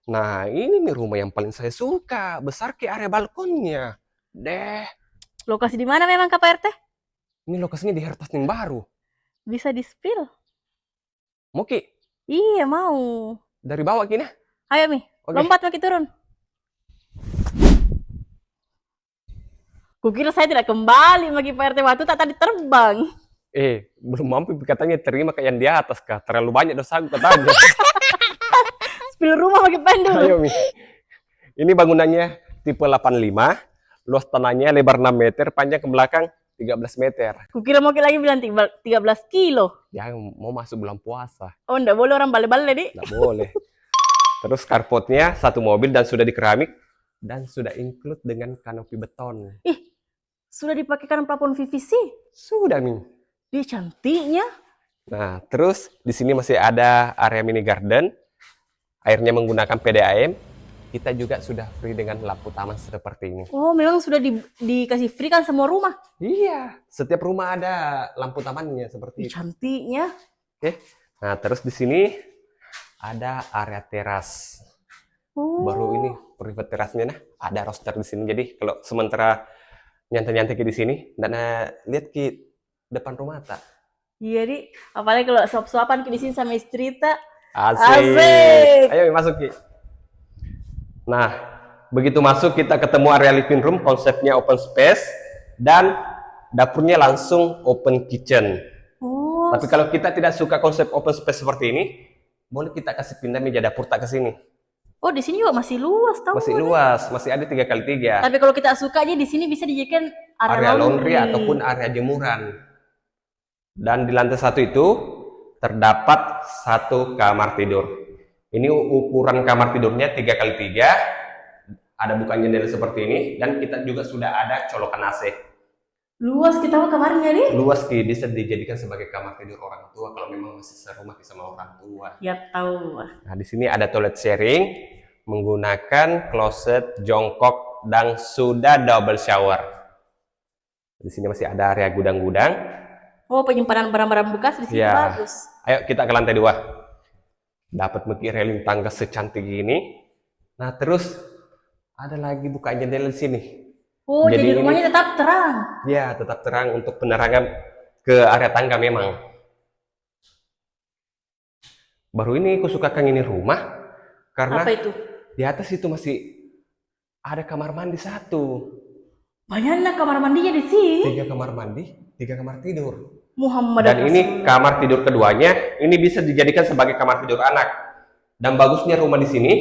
Nah, ini nih rumah yang paling saya suka. Besar ke area balkonnya. Deh, Lokasi di mana memang Kak Pak RT? ini lokasinya di Hertas yang baru. Bisa di-spill? Mau Ki, Iya, mau. dari bawah Ki nah. Ayo, Mi. Oke. Lompat Maki turun. Kukira saya tidak kembali Maki Pak RT waktu tak tadi terbang. Belum mampu katanya terima kayak yang di atas kah. Terlalu banyak dosa katanya. Spill rumah Maki Pak dulu. Ayo Mi. Ini bangunannya tipe 85. Luas tanahnya lebar 6 meter, panjang ke belakang 13 meter. Kukira Maki lagi bilang 13 kilo. Ya, mau masuk bulan puasa. Oh, enggak boleh orang balik-balik, Dik. Nggak boleh. Terus carportnya satu mobil dan sudah di keramik. Dan sudah include dengan kanopi beton. Ih, sudah dipakaikan plafon PVC. Sudah nih. Dia cantiknya. Nah, terus di sini masih ada area mini garden. Airnya menggunakan PDAM. Kita juga sudah free dengan lampu taman seperti ini. Oh, memang sudah dikasih free kan semua rumah. Iya, setiap rumah ada lampu tamannya seperti itu. Cantiknya. Oke. Nah, terus di sini ada area teras. Oh. Baru ini private terasnya nah, ada roster di sini. Jadi kalau sementara nyantai-nyantai di sini, dan lihat ke depan rumah tak? Iya, Dik. Apalagi kalau suap-suapan di sini sama istri tak. Asik. Asik. Ayo masuk Ki. Nah, begitu masuk kita ketemu area living room, konsepnya open space dan dapurnya langsung open kitchen. Oh. Tapi kalau kita tidak suka konsep open space seperti ini, boleh kita kasih pindah meja dapur tak ke sini. Oh, di sini juga masih luas tahu. Masih luas, masih ada 3x3. Tapi kalau kita sukanya di sini bisa dijadikan Area laundry ataupun area jemuran. Dan di lantai satu itu terdapat satu kamar tidur. Ini ukuran kamar tidurnya 3x3. Ada buka jendela seperti ini dan kita juga sudah ada colokan AC. Luas kita kamarnya nih. Luas Ki, bisa dijadikan sebagai kamar tidur orang tua kalau memang masih serumah sama orang tua. Ya tahu. Nah, di sini ada toilet sharing menggunakan kloset jongkok dan sudah double shower. Di sini masih ada area gudang-gudang. Oh, penyimpanan barang-barang bekas di sini ya. bagus. Ayo kita ke lantai 2. Dapat meki railing tangga secantik ini. Nah, terus ada lagi buka jendela di sini. Oh, jadi rumahnya tetap terang. Ya, tetap terang untuk penerangan ke area tangga memang. Baru ini aku sukakan ini rumah karena apa itu? Di atas itu masih ada kamar mandi satu. Banyaknya kamar mandinya di sini. 3 kamar mandi, 3 kamar tidur. Muhammad. Dan ini kamar tidur keduanya, ini bisa dijadikan sebagai kamar tidur anak. Dan bagusnya rumah di sini